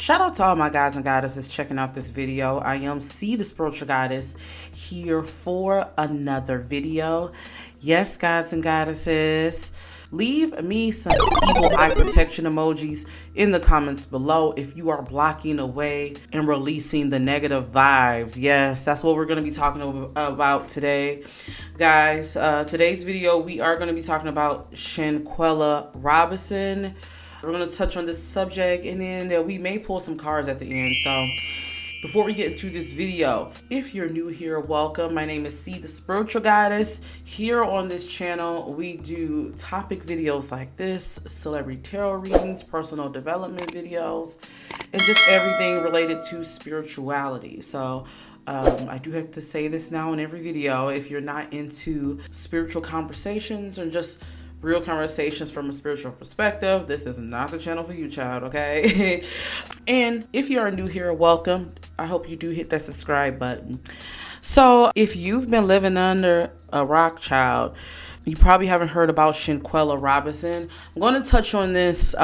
Shout out to all my guys and goddesses checking out this video. I am C, the spiritual goddess, here for another video. Yes, gods and goddesses, leave me some evil eye protection emojis in the comments below if you are blocking away and releasing the negative vibes. Yes, that's what we're going to be talking about today, guys. Today's video, we are going to be talking about Shanquella Robinson. We're going to touch on this subject, and then we may pull some cards at the end. So before we get into this video, if you're new here, welcome. My name is C, the spiritual goddess. Here on this channel, we do topic videos like this, celebrity tarot readings, personal development videos, and just everything related to spirituality. So I do have to say this now in every video. If you're not into spiritual conversations or just real conversations from a spiritual perspective, this is not the channel for you, child, okay? And if you are new here, welcome. I hope you do hit that subscribe button. So if you've been living under a rock, child, you probably haven't heard about Shanquella Robinson. I'm going to touch on this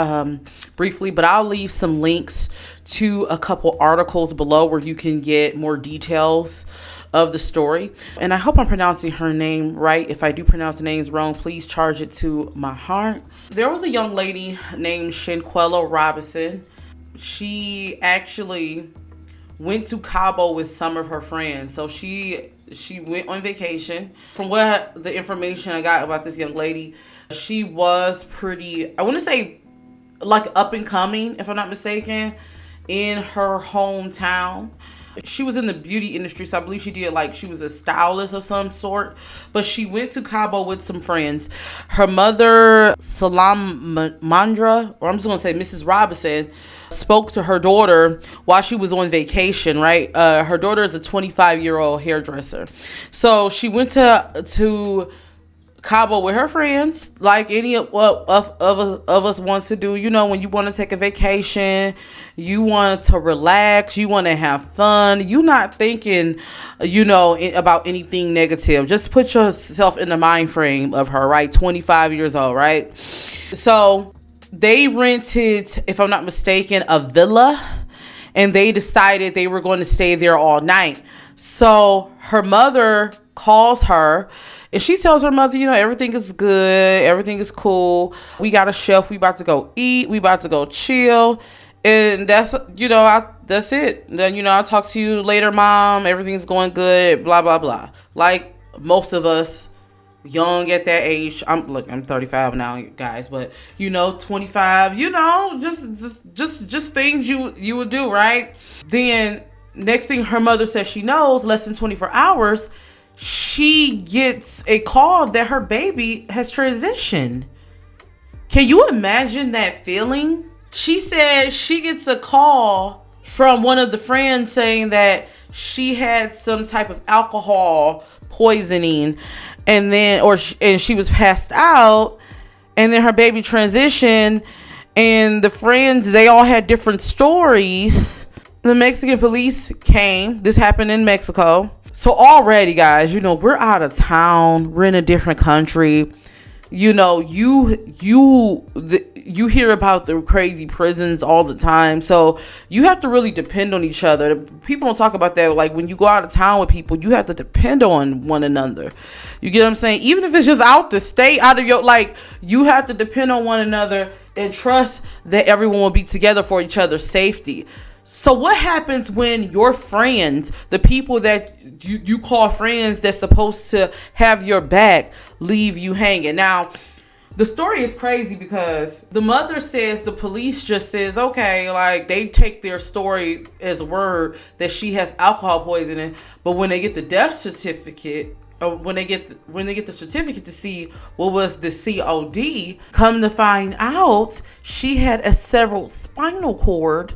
briefly, but I'll leave some links to a couple articles below where you can get more details of the story. And I hope I'm pronouncing her name right. If I do pronounce the names wrong, please charge it to my heart. There was a young lady named Shanquella Robinson. She actually went to Cabo with some of her friends. So she went on vacation. From what the information I got about this young lady, she was pretty, I want to say like up and coming, if I'm not mistaken, in her hometown. She was in the beauty industry, so I believe she was a stylist of some sort. But she went to Cabo with some friends. Her mother, Salamandra, or I'm just going to say Mrs. Robinson, spoke to her daughter while she was on vacation, right? Her daughter is a 25-year-old hairdresser. So she went to Cabo with her friends, like any of us wants to do. You know, when you want to take a vacation, you want to relax, you want to have fun, you're not thinking, about anything negative. Just put yourself in the mind frame of her, right? 25 years old, right? So they rented, if I'm not mistaken, a villa, and they decided they were going to stay there all night. So her mother calls her, and she tells her mother, everything is good, everything is cool. We got a chef. We about to go eat. We about to go chill. And that's, that's it. Then, I'll talk to you later, Mom. Everything's going good, blah, blah, blah. Like most of us young at that age. I'm 35 now, guys, but 25, just things you would do, right? Then next thing her mother says she knows, less than 24 hours, she gets a call that her baby has transitioned. Can you imagine that feeling? She said she gets a call from one of the friends saying that she had some type of alcohol poisoning, and she was passed out, and then her baby transitioned, and the friends, they all had different stories. The Mexican police came. This happened in Mexico. So already, guys, we're out of town. We're in a different country. You hear about the crazy prisons all the time. So you have to really depend on each other. People don't talk about that. Like when you go out of town with people, you have to depend on one another. You get what I'm saying? Even if it's just out the state, out of you have to depend on one another and trust that everyone will be together for each other's safety. So what happens when your friends, the people that you call friends that's supposed to have your back, leave you hanging? Now, the story is crazy because the mother says the police just says, okay, like they take their story as word that she has alcohol poisoning. But when they get the death certificate, or when they get the certificate to see what was the COD, come to find out she had a severed spinal cord.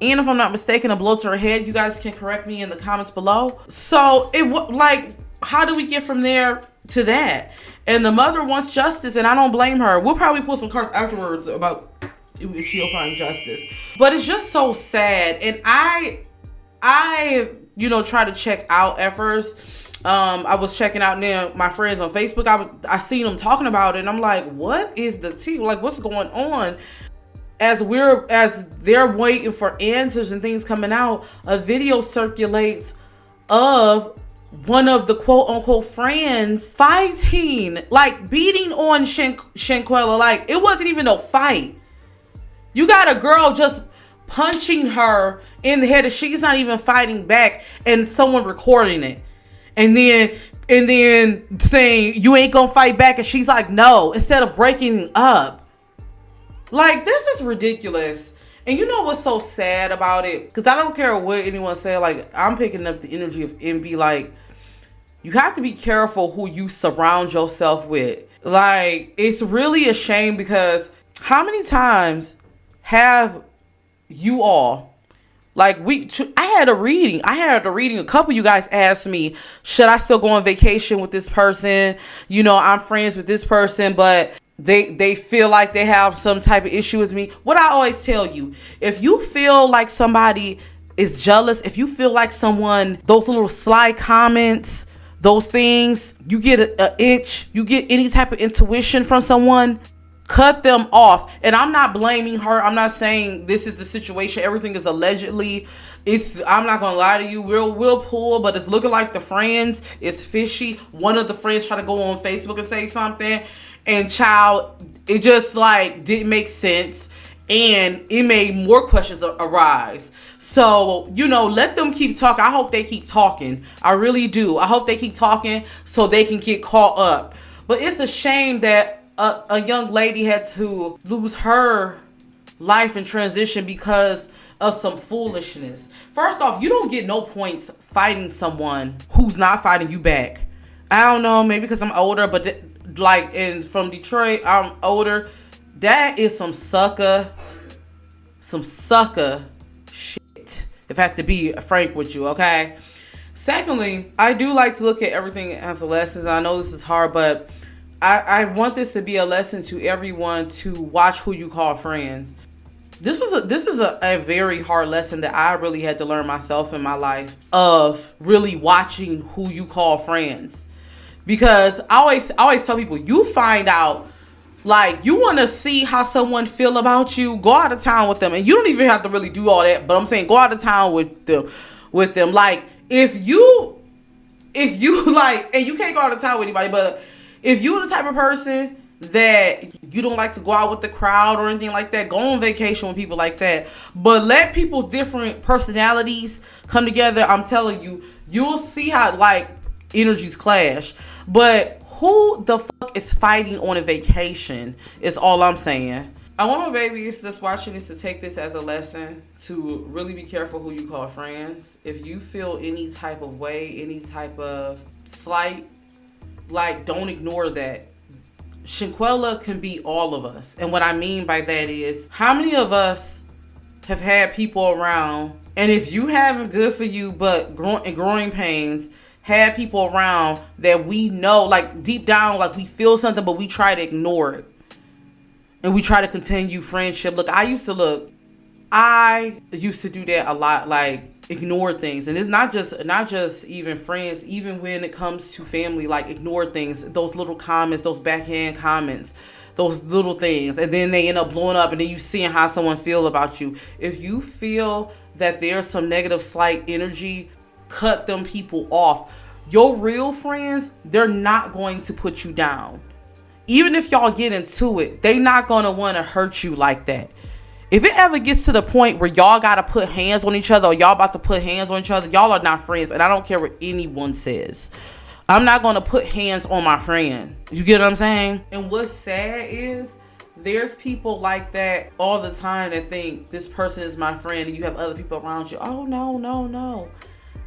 And if I'm not mistaken, a blow to her head. You guys can correct me in the comments below. So how do we get from there to that? And the mother wants justice, and I don't blame her. We'll probably pull some cards afterwards about if she'll find justice. But it's just so sad. And I try to check out at first. I was checking out my friends on Facebook. I seen them talking about it, and I'm like, what is the tea? Like, what's going on? as they're waiting for answers and things coming out, a video circulates of one of the quote unquote friends fighting, like beating on Shanquella. Like, it wasn't even no fight. You got a girl just punching her in the head and she's not even fighting back, and someone recording it. And then saying, you ain't gonna fight back, and she's like, no, instead of breaking up. Like, this is ridiculous. And you know what's so sad about it? Because I don't care what anyone say. Like, I'm picking up the energy of envy. Like, you have to be careful who you surround yourself with. Like, it's really a shame, because how many times have you all, like, I had a reading. A couple of you guys asked me, should I still go on vacation with this person? You know, I'm friends with this person, but they feel like they have some type of issue with me. What I always tell you, if you feel like somebody is jealous, if you feel like someone, those little sly comments, those things, you get an itch, you get any type of intuition from someone, cut them off. And I'm not blaming her. I'm not saying this is the situation. Everything is allegedly. I'm not gonna lie to you. We'll pull, but it's looking like the friends is fishy. One of the friends tried to go on Facebook and say something, and child, it just like didn't make sense, and it made more questions arise. So, you know, let them keep talking. I hope they keep talking. I really do. I hope they keep talking so they can get caught up. But it's a shame that a young lady had to lose her life in transition because of some foolishness. First off, you don't get no points fighting someone who's not fighting you back. I don't know, maybe because I'm older, but from Detroit, I'm older. That is some sucker shit, if I have to be frank with you, okay? Secondly, I do like to look at everything as a lesson. I know this is hard, but I want this to be a lesson to everyone to watch who you call friends. This is a very hard lesson that I really had to learn myself in my life, of really watching who you call friends. Because I always tell people, you find out, like, you want to see how someone feel about you, go out of town with them. And you don't even have to really do all that, but I'm saying go out of town with them. Like, if you like, and you can't go out of town with anybody, but if you're the type of person that you don't like to go out with the crowd or anything like that, go on vacation with people like that. But let people's different personalities come together. I'm telling you, you'll see how, like, energies clash. But who the fuck is fighting on a vacation is all I'm saying. I want my babies that's watching this to take this as a lesson, to really be careful who you call friends. If you feel any type of way, any type of slight, like, don't ignore that. Shanquella can be all of us. And what I mean by that is, how many of us have had people around, and if you haven't, good for you, but growing pains, had people around that we know, like, deep down, like, we feel something, but we try to ignore it. And we try to continue friendship. Look, I used to do that a lot, like, ignore things. And it's not just even friends, even when it comes to family, like, ignore things, those little comments, those backhand comments, those little things, and then they end up blowing up, and then you seeing how someone feel about you. If you feel that there's some negative slight energy, cut them people off. Your real friends, they're not going to put you down. Even if y'all get into it, they not going to want to hurt you like that. If it ever gets to the point where y'all got to put hands on each other, or y'all about to put hands on each other, y'all are not friends. And I don't care what anyone says. I'm not going to put hands on my friend. You get what I'm saying? And what's sad is, there's people like that all the time that think this person is my friend, and you have other people around you. Oh, no.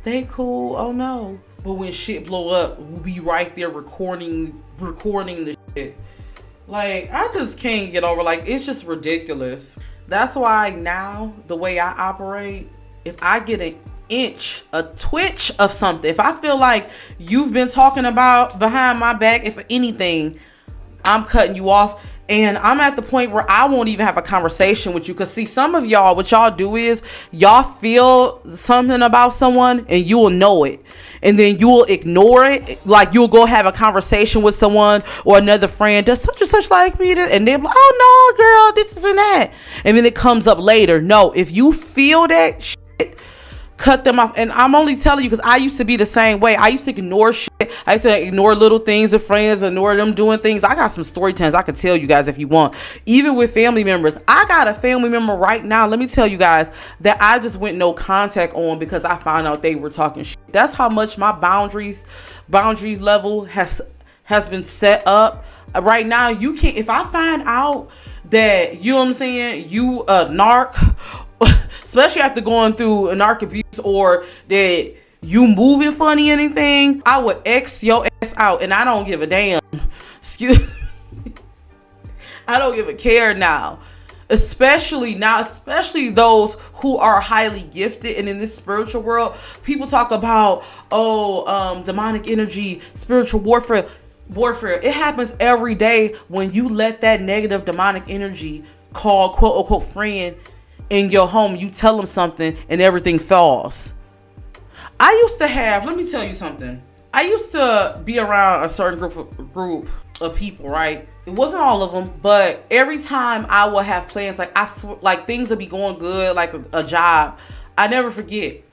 They cool. Oh, no. But when shit blow up, we'll be right there recording the shit. Like, I just can't get over, like, it's just ridiculous. That's why now, the way I operate, if I get an inch, a twitch of something, if I feel like you've been talking about behind my back, if anything, I'm cutting you off. And I'm at the point where I won't even have a conversation with you. Because see, some of y'all, what y'all do is y'all feel something about someone and you will know it. And then you will ignore it. Like you'll go have a conversation with someone or another friend. Does such and such like me? And they're like, oh no, girl, this isn't that. And then it comes up later. No, if you feel that shit, cut them off. And I'm only telling you because I used to be the same way. I used to ignore shit. I used to ignore little things of friends, ignore them doing things. I got some story times I can tell you guys if you want. Even with family members. I got a family member right now, let me tell you guys, that I just went no contact on because I found out they were talking shit. That's how much my boundaries level has been set up. Right now, you can't, if I find out that, you know what I'm saying, you a narc, especially after going through a narc abuse, or that you moving funny or anything, I would X your ass out, and I don't give a damn. Excuse me. I don't give a care now. Especially those who are highly gifted. And in this spiritual world, people talk about, demonic energy, spiritual warfare. It happens every day when you let that negative demonic energy called quote unquote friend in your home. You tell them something and everything falls. I used to have, let me tell you something. I used to be around a certain group of people, right? It wasn't all of them, but every time I would have plans, like things would be going good, like a job. I never forget.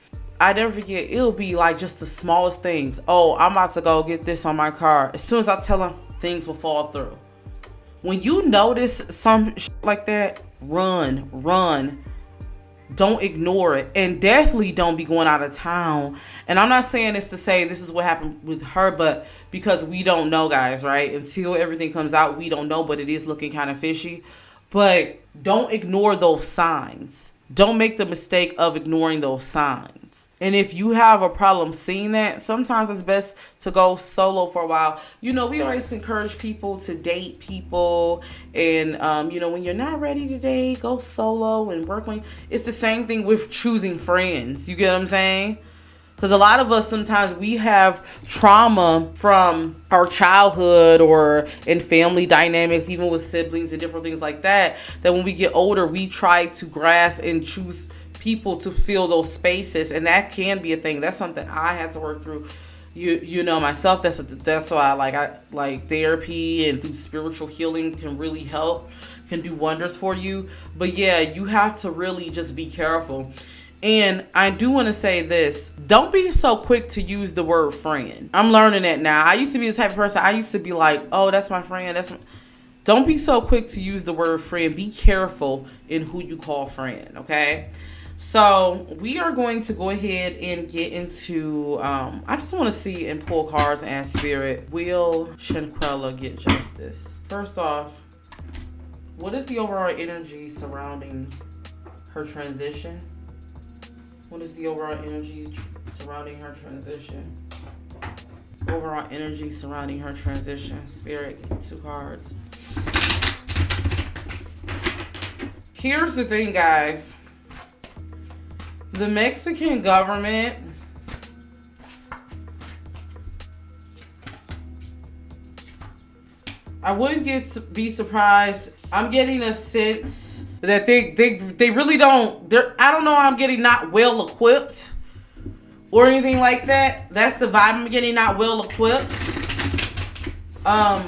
It'll be like just the smallest things. Oh, I'm about to go get this on my car. As soon as I tell them, things will fall through. When you notice some shit like that, run. Don't ignore it. And definitely don't be going out of town. And I'm not saying this to say this is what happened with her, but because we don't know, guys, right? Until everything comes out, we don't know, but it is looking kind of fishy. But don't ignore those signs. Don't make the mistake of ignoring those signs. And if you have a problem seeing that, sometimes it's best to go solo for a while. You know, we always encourage people to date people. And, when you're not ready to date, go solo and work on. It's the same thing with choosing friends. You get what I'm saying? Because a lot of us, sometimes we have trauma from our childhood or in family dynamics, even with siblings and different things like that, that when we get older, we try to grasp and choose people to fill those spaces. And that can be a thing. That's something I had to work through. You know myself. That's why I like therapy and through spiritual healing can really help, can do wonders for you. But yeah, you have to really just be careful. And I do want to say this. Don't be so quick to use the word friend. I'm learning that now. I used to be the type of person, I used to be like, oh, that's my friend. Don't be so quick to use the word friend. Be careful in who you call friend, okay? So we are going to go ahead and get into, I just want to see and pull cards and spirit. Will Shanquella get justice? First off, what is the overall energy surrounding her transition? What is the overall energy surrounding her transition? Overall energy surrounding her transition. Spirit, give me 2 cards. Here's the thing, guys. The Mexican government I wouldn't be surprised. I'm getting a sense that they really don't. I don't know. I'm getting not well equipped or anything like that. That's the vibe I'm getting. Not well equipped. I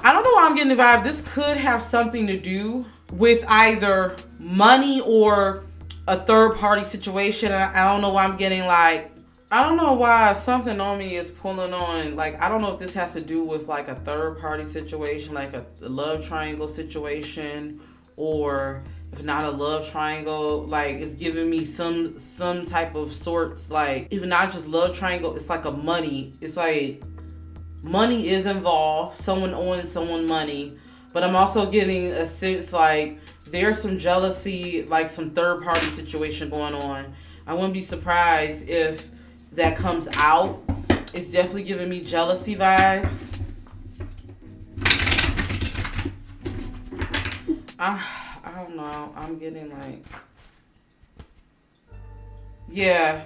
don't know why I'm getting the vibe. This could have something to do with either money or a third party situation. I don't know why I'm getting like. I don't know why something on me is pulling on. Like, I don't know if this has to do with like a third party situation, like a love triangle situation, or if not a love triangle, like it's giving me some type of sorts, like even not just love triangle, it's like a money. It's like money is involved. Someone owing someone money. But I'm also getting a sense like there's some jealousy, like some third party situation going on. I wouldn't be surprised if that comes out. It's definitely giving me jealousy vibes. I don't know. I'm getting like, yeah,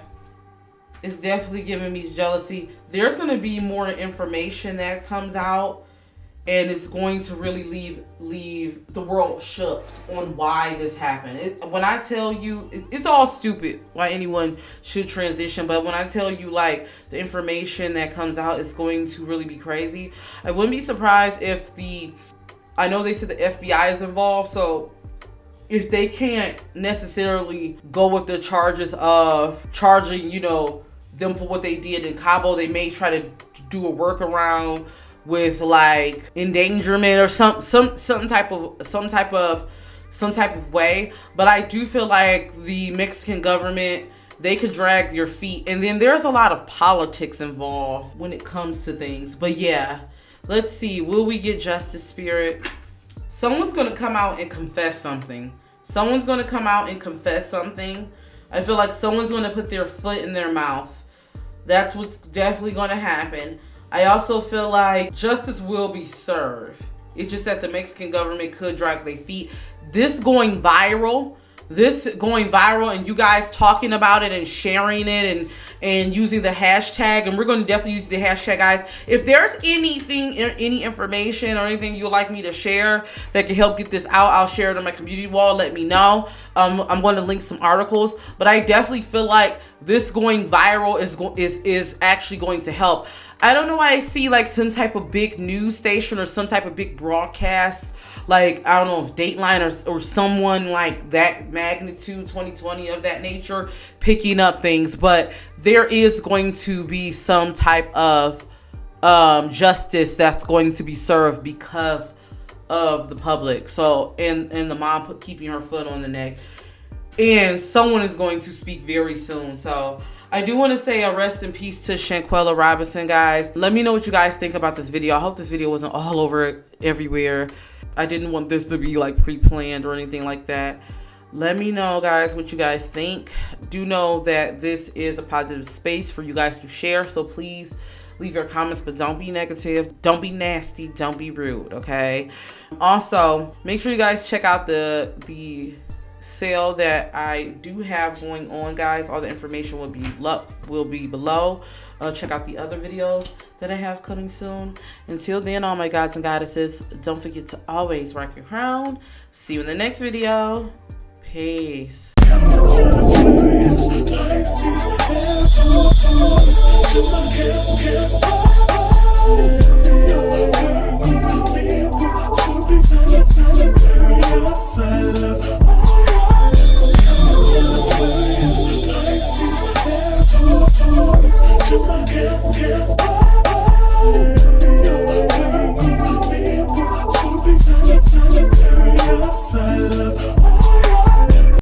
it's definitely giving me jealousy. There's going to be more information that comes out and it's going to really leave the world shook on why this happened. When I tell you, it's all stupid why anyone should transition, but when I tell you like the information that comes out is going to really be crazy. I wouldn't be surprised if I know they said the FBI is involved, so if they can't necessarily go with the charges of charging, you know, them for what they did in Cabo, they may try to do a workaround with like endangerment or some type of way. But I do feel like the Mexican government, they could drag your feet, and then there's a lot of politics involved when it comes to things. But yeah, let's see, will we get justice, Spirit? Someone's gonna come out and confess something. Someone's gonna come out and confess something. I feel like someone's gonna put their foot in their mouth. That's what's definitely gonna happen. I also feel like justice will be served. It's just that the Mexican government could drag their feet. This going viral, and you guys talking about it and sharing it and using the hashtag, and we're going to definitely use the hashtag, guys. If there's anything, any information or anything you'd like me to share that can help get this out, I'll share it on my community wall. Let me know. I'm going to link some articles, but I definitely feel like this going viral is actually going to help. I don't know why I see like some type of big news station or some type of big broadcast, like, I don't know if Dateline or someone like that magnitude, 2020 of that nature, picking up things. But there is going to be some type of justice that's going to be served because of the public. So, and the mom keeping her foot on the neck. And someone is going to speak very soon. So I do want to say a rest in peace to Shanquella Robinson, guys. Let me know what you guys think about this video. I hope this video wasn't all over everywhere. I didn't want this to be like pre-planned or anything like that. Let me know, guys, what you guys think. Do know that this is a positive space for you guys to share. So please leave your comments, but don't be negative. Don't be nasty. Don't be rude, okay? Also, make sure you guys check out the sale that I do have going on, guys. All the information will be below. Check out the other videos that I have coming soon. Until then, all my gods and goddesses, don't forget to always rock your crown. See you in the next video. Peace.